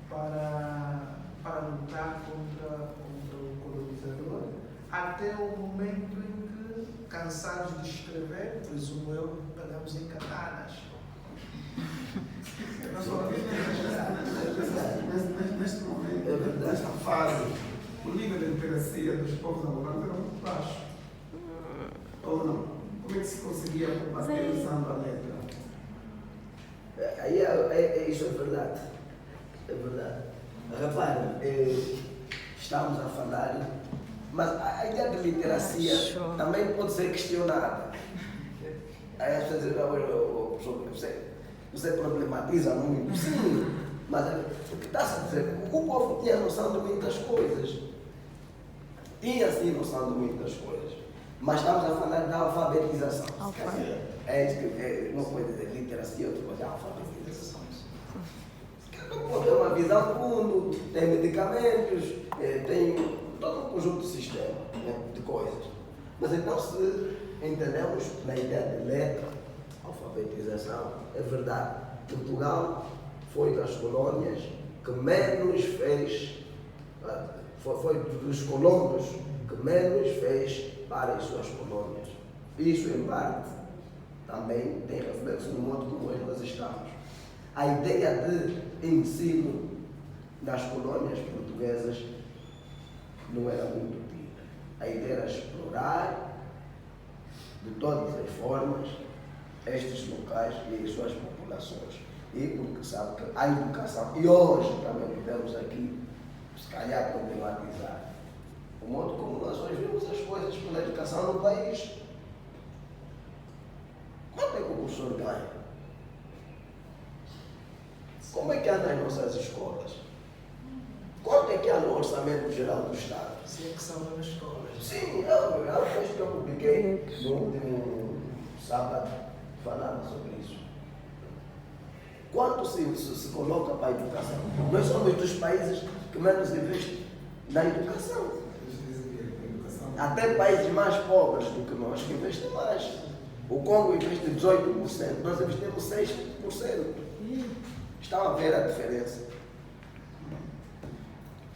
para lutar contra o colonizador, até o momento em que, cansados de escrever, presumo eu, pegamos em katanas. Neste momento, nesta fase, o nível de literacia dos povos angolanos era muito baixo. Ou não? Como é que se conseguia combater usando a letra? Isso é verdade. É verdade. Repare, estamos a falar, mas a ideia de literacia também pode ser questionada. Aí as pessoas dizem, você problematiza muito. Sim, mas o que está a dizer? O povo tinha noção de muitas coisas. Tinha sim noção de muitas coisas. Mas estamos a falar da alfabetização. Não pode dizer literacia, outra coisa é alfabetização. Pode ter uma visão do mundo, tem medicamentos, tem todo um conjunto de sistema, de coisas. Mas então, se entendemos na ideia de letra, alfabetização, é verdade. Portugal foi das colônias que menos fez, foi dos colonos que menos fez para as suas colônias. Isso, em parte, também tem reflexo no modo como hoje nós estamos. A ideia de ensino das colônias portuguesas não era muito tida. A ideia era explorar, de todas as formas, estes locais e as suas populações. E porque sabe que a educação, e hoje também podemos aqui, se calhar, problematizar o modo como nós hoje vemos as coisas pela educação no país. Quanto é que o professor ganha? Como é que anda as nossas escolas? Quanto é que há no orçamento geral do Estado? Se é que salva nas escolas. Sim, é o texto que eu publiquei no último sábado, falando sobre isso. Quanto se coloca para a educação? Nós somos dos países que menos investem na educação. Até países mais pobres do que nós que investem mais. O Congo investe 18%, nós investimos 6%. Estão a ver a diferença?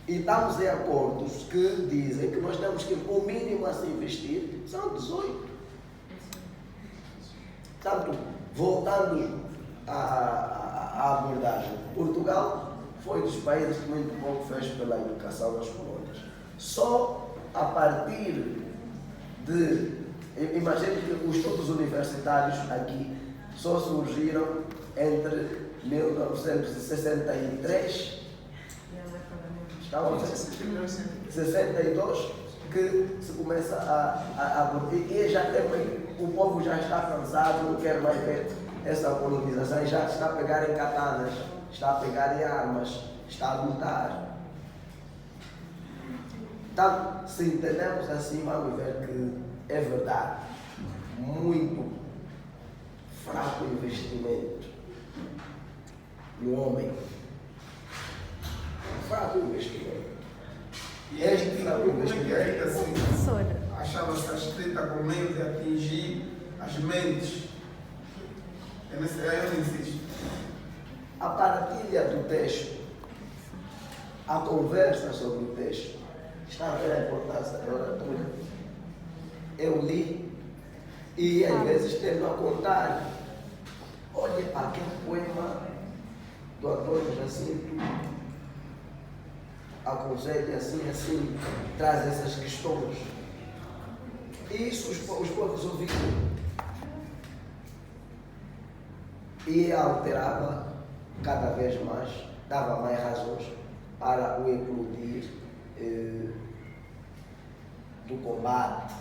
E estamos em acordos que dizem que nós temos que, o mínimo a se investir, são 18%. Portanto, voltando à abordagem, Portugal foi dos países que muito pouco fez pela educação das colônias. Só a partir de, imagine que os estudos universitários aqui só surgiram entre 1963, estava 62, que se começa a e já tem, o povo já está cansado, não quer mais ver essa colonização, e já está a pegar em katanas, está a pegar em armas, está a lutar. Então, se entendemos assim, vamos ver que é verdade, muito fraco investimento no homem. Fraco investimento. E este fraco investimento, assim, Professora, achava-se a escrita com meio de atingir as mentes. Eu insisto. A partilha do texto, a conversa sobre o texto, está a ver a importância da oratória. Eu li e às vezes tendo a contar. Olha aquele poema do Antônio Jacinto, aconselha assim, traz essas questões. E isso os povos ouviram. E alterava cada vez mais, dava mais razões para o eclodir do combate.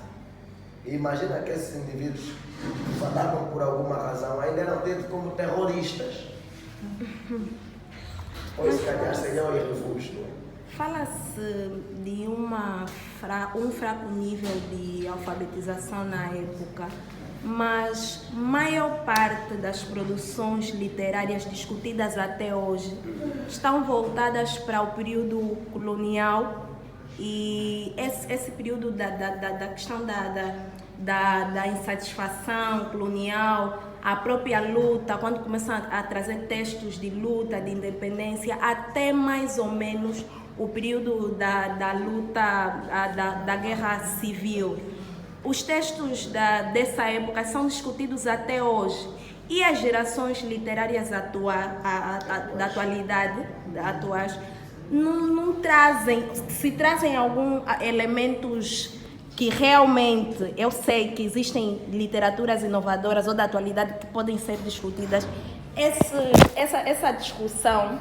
E imagina que esses indivíduos que falavam por alguma razão ainda eram tidos como terroristas. Ou se calhar seriam refúgio. fala-se de um fraco nível de alfabetização na época, mas maior parte das produções literárias discutidas até hoje estão voltadas para o período colonial e esse período da questão da insatisfação colonial, a própria luta, quando começam a trazer textos de luta, de independência, até mais ou menos o período da luta, da guerra civil. Os textos dessa época são discutidos até hoje. E as gerações literárias da atualidade, atuais, não trazem, se trazem alguns elementos que realmente, eu sei que existem literaturas inovadoras ou da atualidade que podem ser discutidas, essa discussão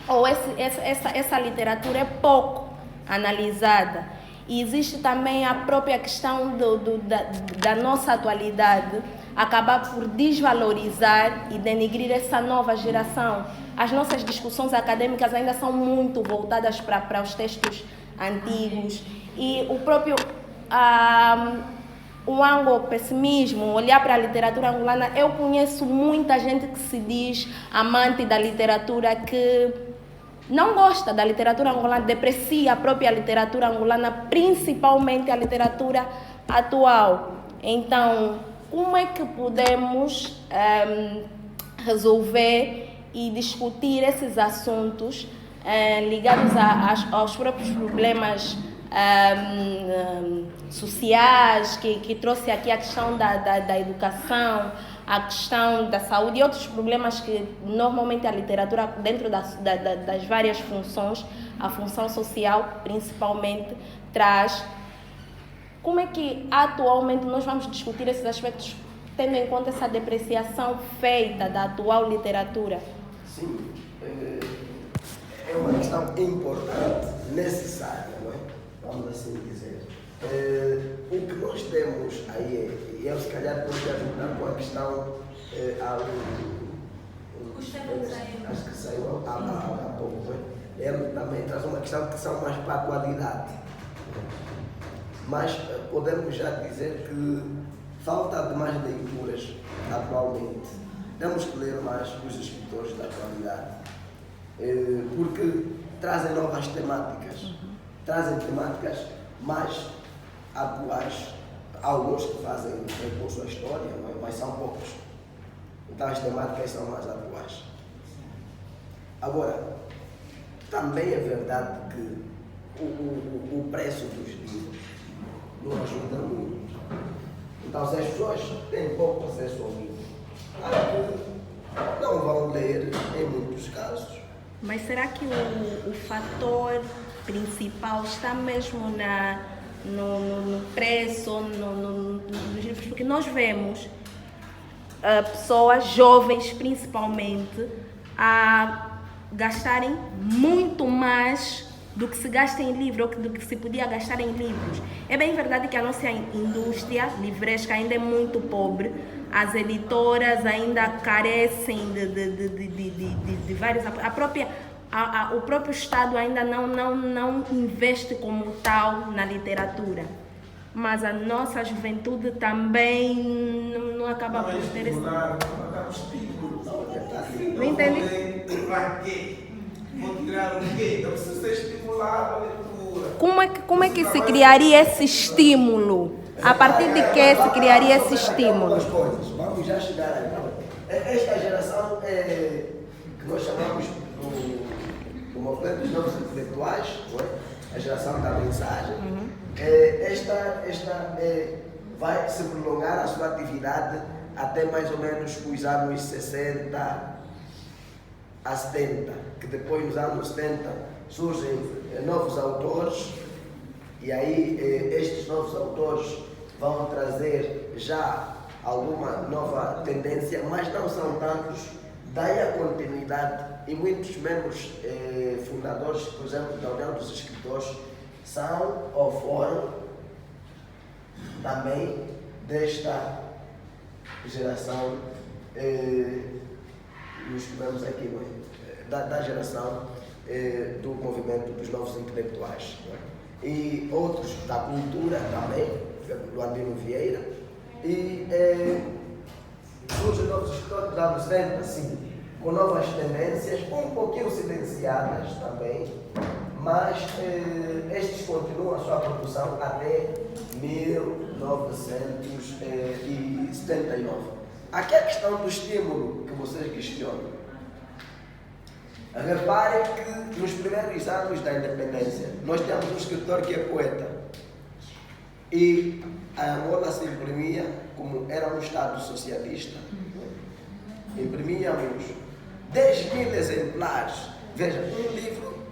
ou essa literatura é pouco analisada. E existe também a própria questão da nossa atualidade acabar por desvalorizar e denigrir essa nova geração. As nossas discussões acadêmicas ainda são muito voltadas para os textos antigos e o próprio o anglo-pessimismo, olhar para a literatura angolana. Eu conheço muita gente que se diz amante da literatura que não gosta da literatura angolana, deprecia a própria literatura angolana, principalmente a literatura atual. Então, como é que podemos resolver e discutir esses assuntos ligados aos próprios problemas sociais, que trouxe aqui a questão da educação, a questão da saúde e outros problemas que normalmente a literatura, dentro das várias funções, a função social principalmente, traz. Como é que atualmente nós vamos discutir esses aspectos, tendo em conta essa depreciação feita da atual literatura? Sim, é uma questão importante, necessária, não é? Vamos assim dizer. O que nós temos aí, e eu se calhar estou a ajudar com a questão, acho que saiu há pouco, ele também traz uma questão que são mais para a atualidade. Mas podemos já dizer que falta de mais leituras atualmente. Temos que ler mais os escritores da atualidade, porque trazem novas temáticas, trazem temáticas mais atuais. Alguns que fazem recurso à história, mas são poucos. Então as temáticas são mais atuais. Agora, também é verdade que o preço dos livros não ajuda muito. Então, se as pessoas têm pouco acesso ao livro, não vão ler em muitos casos. Mas será que o fator principal está mesmo no preço, nos livros? Porque nós vemos pessoas jovens, principalmente, a gastarem muito mais do que se gasta em livro, ou do que se podia gastar em livros. É bem verdade que a nossa indústria livresca ainda é muito pobre, as editoras ainda carecem de vários... o próprio Estado ainda não investe como tal na literatura. Mas a nossa juventude também não acaba por ter esse... Não entendi? Para quê? Vou tirar o quê? Eu preciso ser estimulado a leitura. Como é que se criaria esse estímulo? A partir de que se criaria esse estímulo? Vamos já chegar aí. Esta geração que nós chamamos do movimento dos novos intelectuais, a geração da mensagem, esta vai se prolongar a sua atividade até mais ou menos os anos 60 a 70, que depois nos anos 70 surgem novos autores e aí estes novos autores vão trazer já alguma nova tendência, mas não são tantos, daí a continuidade e muitos membros fundadores, por exemplo, da União dos Escritores, são ou foram também desta geração, nos que vemos aqui, da geração do movimento dos novos intelectuais. E outros da cultura também, do Andino Vieira, e surgem novos escritores dos anos 70, sim, com novas tendências, um pouquinho silenciadas também, mas estes continuam a sua produção até 1979. aqui é a questão do estímulo que vocês questionam. Reparem que nos primeiros anos da independência, nós temos um escritor que é poeta. E a Angola se imprimia, como era um Estado socialista, imprimíamos 10.000 exemplares. Veja, um livro,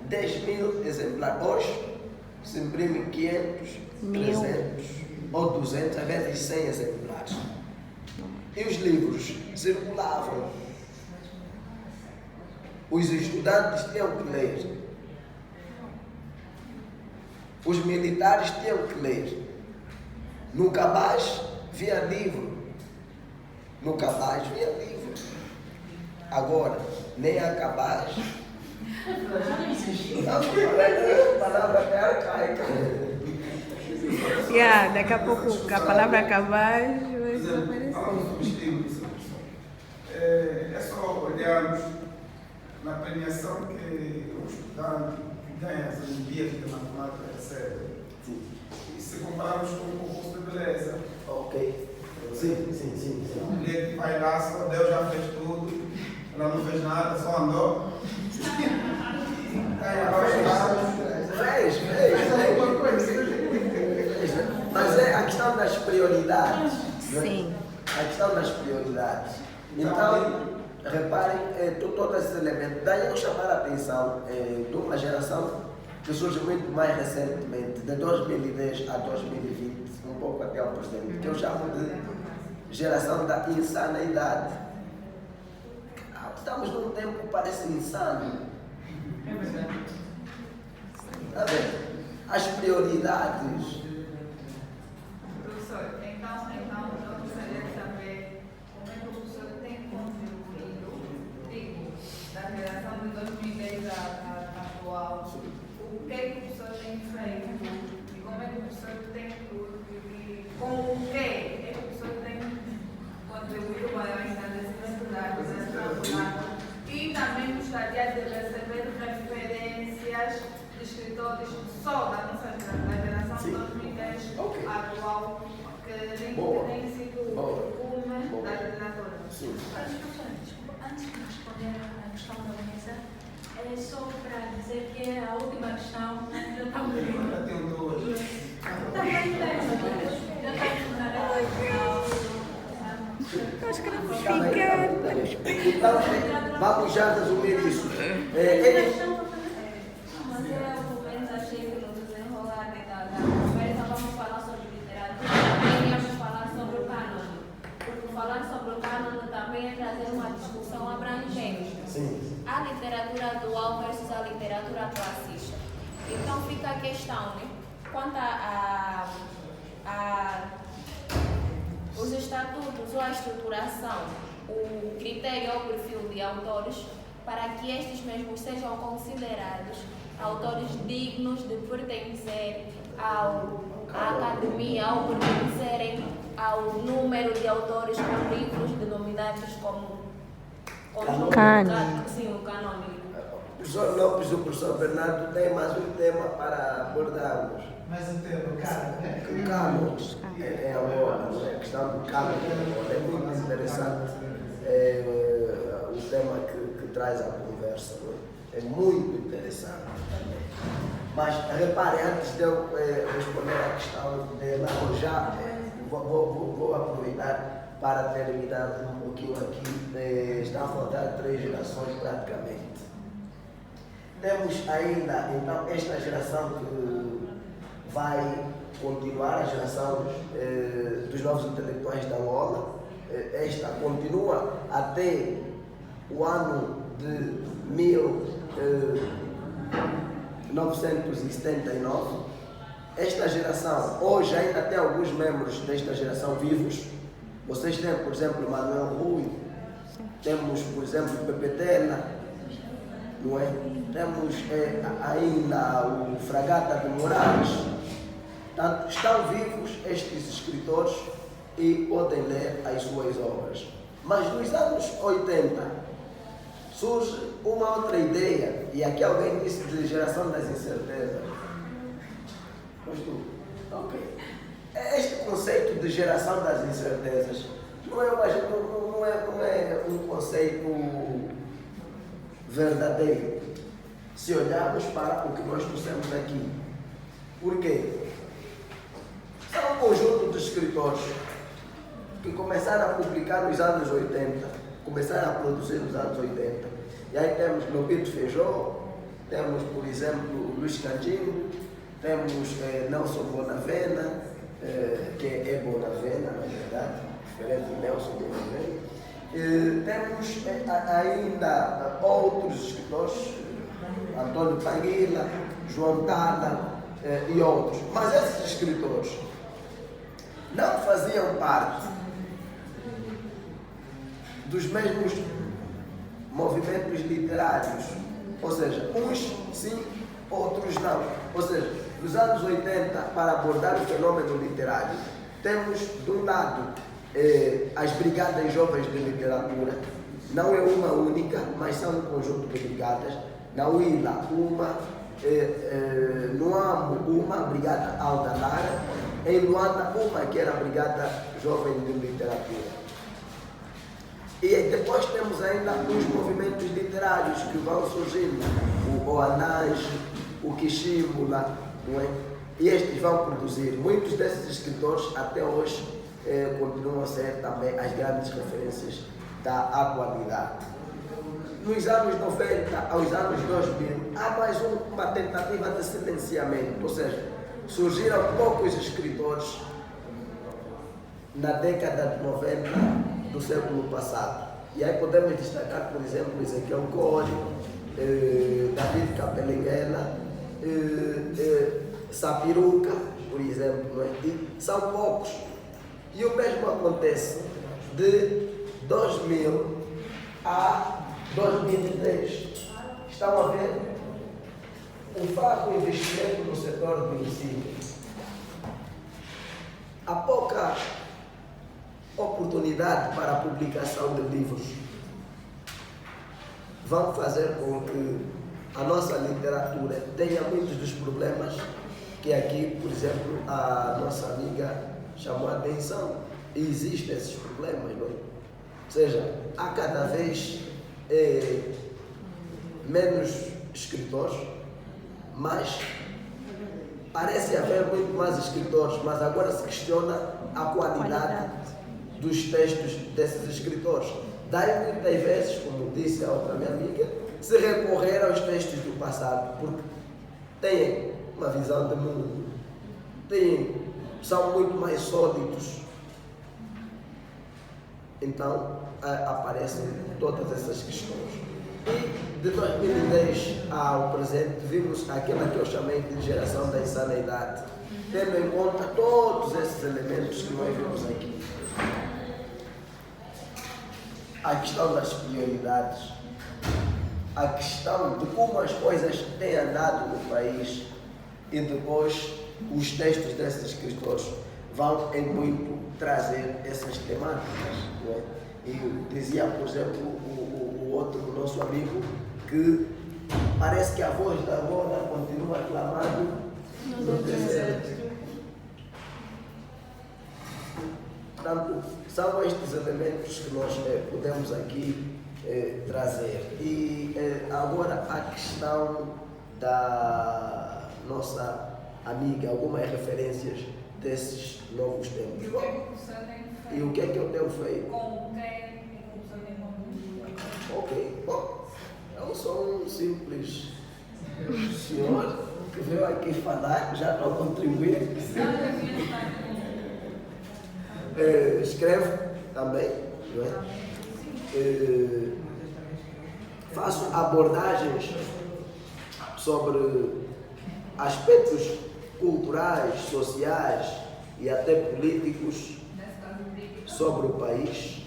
10.000 exemplares. Hoje se imprime 500, 300 ou 200, às vezes 100 exemplares. E os livros circulavam. Os estudantes tinham que ler. Os militares tinham que ler. No cabaz via livro. No cabaz via livro. Agora, nem a cabaz. A palavra é arcaica. Daqui a pouco a palavra cabaz vai desaparecer. É só olharmos na premiação que o estudante ganha as Olimpíadas de Matemática recebe. E se compararmos com o concurso de beleza. Ok. Sim. A mulher que vai lá, só Deus já fez tudo, ela não fez nada, só andou. Fez. Mas é a questão das prioridades. Sim. A questão das prioridades. Então, reparem, todos esses elementos. Daí eu chamar a atenção de uma geração que surge muito mais recentemente, de 2010 a 2020, um pouco até ao presente, que eu chamo de geração da insanidade. Estamos num tempo que parece insano. É verdade. Está vendo? As prioridades. Professor, então eu gostaria de saber como é que o professor tem contribuído, da geração de 2010 à atual, o que é que o professor tem feito e como é que o professor tem, com o que é que o professor tem contribuído para o estabelecimento da organização do lado e também gostaria de receber referências de escritores só da nossa geração de 2010 atual que tem sido uma da literatura. Desculpa, antes de responder à questão da mesa, é só para dizer que é a última questão. Agora tem duas. Também tem, já está Então, vamos já resumir isso. Mas eu, pelo menos, achei que no desenrolar da conversa vamos falar sobre literatura, também íamos falar sobre o cânone. Porque falar sobre o cânone também é trazer uma discussão abrangente. Sim. A literatura atual versus a literatura classista. Então fica a questão, né? Quanto os estatutos ou a estruturação, o critério ou o perfil de autores, para que estes mesmos sejam considerados autores dignos de pertencer à academia, ao pertencerem ao número de autores com livros denominados como Cânone. Sim, o canônico. O professor Lopes e o professor Bernardo têm mais um tema para abordarmos. Mas o tema, cara, né? O cânone é agora, a questão do cânone é muito interessante. O tema que traz a conversa, é muito interessante também. Mas repare, antes de eu responder a questão dela, eu já vou aproveitar para terminar um pouquinho aqui. Está a faltar 3 gerações praticamente. Temos ainda, então, esta geração que vai continuar, a geração dos novos intelectuais da Angola. Esta continua até o ano de 1979. Esta geração, hoje ainda tem alguns membros desta geração vivos. Vocês têm, por exemplo, Manuel Rui, temos, por exemplo, Pepe Tela, não é? Temos ainda o Fragata de Moraes. Portanto, estão vivos estes escritores e podem ler as suas obras. Mas nos anos 80 surge uma outra ideia, e aqui alguém disse de geração das incertezas. Mas tu, ok. Este conceito de geração das incertezas não é um conceito verdadeiro se olharmos para o que nós trouxemos aqui. Por quê? São um conjunto de escritores que começaram a publicar nos anos 80, começaram a produzir nos anos 80. E aí temos Lobito Feijó, temos, por exemplo, Luís Candinho, temos Nelson Bonavena, que é Bonavena, na verdade, diferente de Nelson Bonavena. Temos ainda outros escritores, Antônio Panguila, João Tala e outros. Mas esses escritores não faziam parte dos mesmos movimentos literários. Ou seja, uns sim, outros não. Ou seja, nos anos 80, para abordar o fenômeno literário, temos, de um lado, as Brigadas Jovens de Literatura. Não é uma única, mas são um conjunto de brigadas. Na Huila, uma, no Amo, uma, Brigada Alda Lara. Em Luanda, uma, que era a Brigada Jovem de Literatura. E depois temos ainda os movimentos literários que vão surgindo, o Oanage, o Kishimula, não é? E estes vão produzir. Muitos desses escritores até hoje continuam a ser também as grandes referências da atualidade. Nos anos 90 aos anos 2000, há mais uma tentativa de silenciamento, ou seja, surgiram poucos escritores na década de 90 do século passado. E aí podemos destacar, por exemplo, Ezequiel Core, David Capelinguela, Sapiruca, por exemplo. E são poucos. E o mesmo acontece de 2000 a 2010. Estão a ver o fraco investimento no setor do ensino. Há pouca oportunidade para a publicação de livros. Vão fazer com que a nossa literatura tenha muitos dos problemas que aqui, por exemplo, a nossa amiga chamou a atenção. E existem esses problemas, não é? Ou seja, há cada vez menos escritores, mas parece haver muito mais escritores, mas agora se questiona a qualidade dos textos desses escritores. Daí muitas vezes, como disse a outra minha amiga, se recorrer aos textos do passado, porque têm uma visão de mundo, são muito mais sólidos. Então aparecem todas essas questões. E de 2010 ao presente vimos aquela que eu chamei de geração da insanidade, tendo em conta todos esses elementos que nós vimos aqui. A questão das prioridades, a questão de como as coisas têm andado no país, e depois os textos desses escritores vão em muito trazer essas temáticas. Não é? E dizia, por exemplo, o outro nosso amigo, que parece que a voz da agora continua clamando no deserto. Portanto, são estes elementos que nós podemos aqui trazer. E agora a questão da nossa amiga, algumas referências desses novos tempos. E o que é que o professor tem feito? E o que é que eu tenho feito? Com quem o professor tem contribuído? Ok, bom, eu sou um simples senhor que veio aqui falar, já estou contribuindo. Escrevo também, não é? Faço abordagens sobre aspectos culturais, sociais e até políticos sobre o país,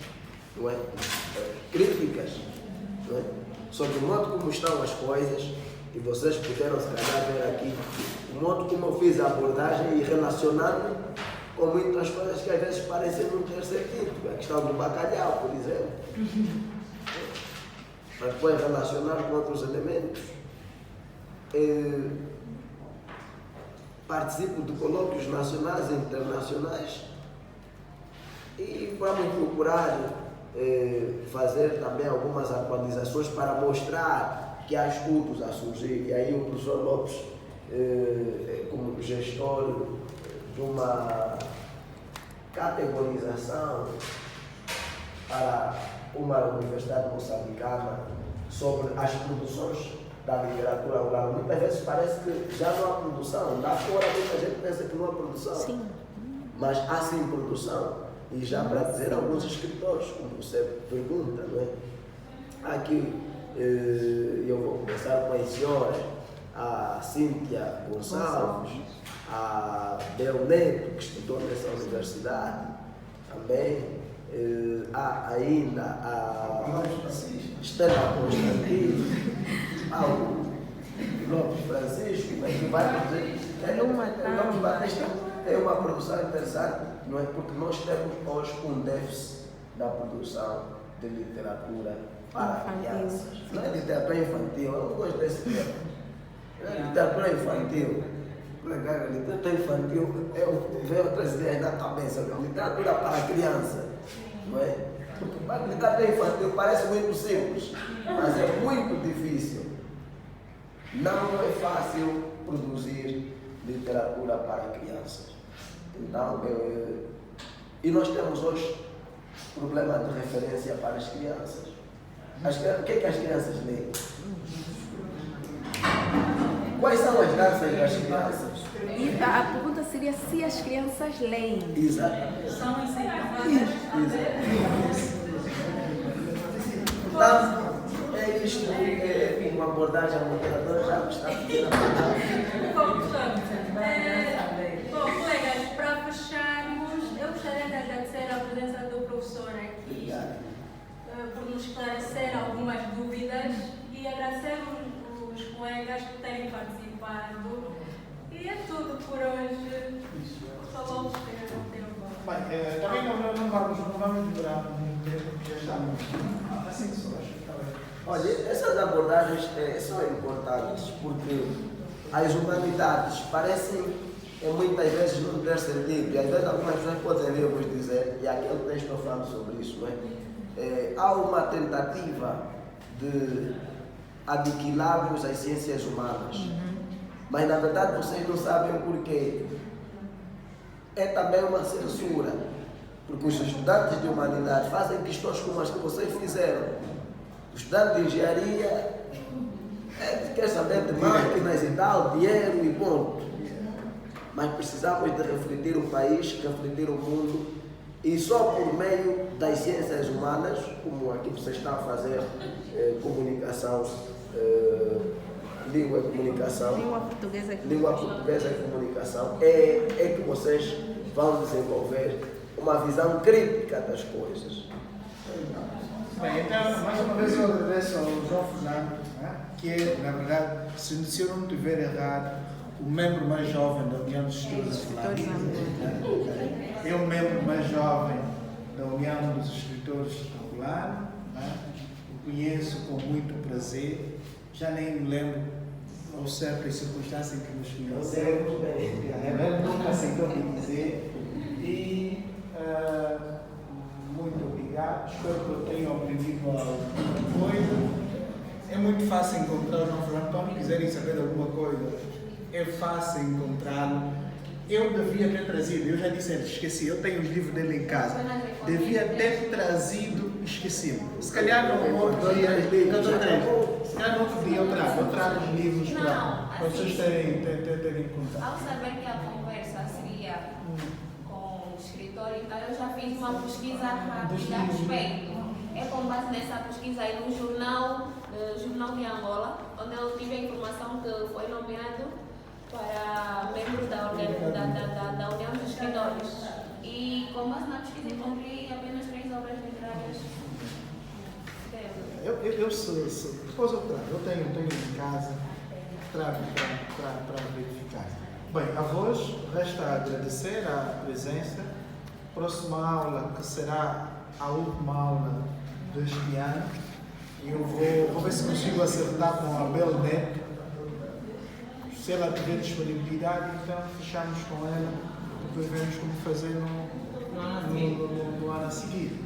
não é? Críticas, não é? Sobre o modo como estão as coisas, e vocês puderam se calhar ver aqui o modo como eu fiz a abordagem e relacionando com muitas coisas que às vezes parecem não ter sentido. A questão do bacalhau, por exemplo. Mas depois relacionar com outros elementos. Participo de colóquios nacionais e internacionais. E vamos procurar fazer também algumas atualizações para mostrar que há estudos a surgir. E aí o professor Lopes, como gestor de uma categorização para uma universidade moçambicana sobre as produções da literatura rural. Muitas vezes parece que já não há produção. Lá fora muita gente pensa que não há produção. Sim. Mas há sim produção. E já para dizer alguns escritores, como você pergunta, não é? Aqui eu vou começar com as senhoras, a Cíntia Gonçalves, a Bel Neto, que estudou nessa universidade, também. Há ainda a Estela Constantino, o Lopes Francisco, que vai dizer é uma produção interessante, não é? Porque nós temos hoje um déficit na produção de literatura para crianças. Não é literatura infantil, eu não gosto desse termo. É literatura infantil. Literatura infantil, eu vejo outras ideias na cabeça. Literatura para criança, não é? Porque literatura infantil parece muito simples, mas é muito difícil. Não é fácil produzir literatura para crianças. Então, e nós temos hoje problema de referência para as crianças. O que é que as crianças leem? Quais são as danças das crianças? E a pergunta seria se as crianças leem. Exatamente. São incentivadas a Portanto, é isto, é uma abordagem moderadora, já está pequena. Bom, colegas, para fecharmos, eu gostaria de agradecer a presença do professor aqui por nos esclarecer algumas dúvidas e agradecer os colegas por terem participado. E é tudo por hoje. Falou Bem, também não vamos durar muito tempo, porque já estamos assim só, acho que está bem. Olha, essas abordagens são importantes porque as humanidades parecem muitas vezes não ter sentido, e às vezes algumas pessoas podem vir vos dizer, e aquele texto eu falo sobre isso, não é? Há uma tentativa de aniquilarmos as ciências humanas, mas na verdade vocês não sabem porquê. É também uma censura, porque os estudantes de humanidade fazem questões como as que vocês fizeram. O estudante de engenharia quer saber de máquinas e tal, dinheiro e ponto. Mas precisamos de refletir o país, refletir o mundo, e só por meio das ciências humanas, como aqui vocês estão a fazer, comunicação, língua e comunicação, língua portuguesa e comunicação, é que vocês vão desenvolver uma visão crítica das coisas. Bem, então, mais uma vez eu agradeço ao João Fernando, que é, na verdade, se eu não estiver errado, o membro mais jovem da União dos Escritores Angolanos. É o membro mais jovem da União dos Escritores Angolanos. O conheço com muito prazer. Já nem me lembro ao certo as circunstâncias em que nos conhecemos. Ele nunca aceitou me dizer. E muito obrigado. Espero que eu tenha aprendido alguma coisa. É muito fácil encontrar o João Fernando. Quando quiserem saber de alguma coisa, é fácil encontrá-lo. Eu devia ter trazido, eu já disse antes, esqueci, eu tenho os livros dele em casa. Devia ter trazido, esqueci-me. Se calhar no outro dia, se calhar no outro dia eu trago os livros para vocês terem contato. Ao saber que a conversa seria com o escritor, então eu já fiz uma pesquisa rápida a respeito. É com base nessa pesquisa aí no jornal de Angola, onde eu tive a informação que foi nomeado para membro da União dos Escritores. E com base na pesquisa encontrei apenas 3 obras literárias dele. Depois eu trago, eu tenho em casa, trago para verificar. Bem, a vós resta agradecer a presença. Próxima aula, que será a última aula deste ano, eu vou ver se consigo acertar com a Bel Neto. Se ela tiver disponibilidade, então fechamos com ela, depois vemos como fazer no no ano a seguir.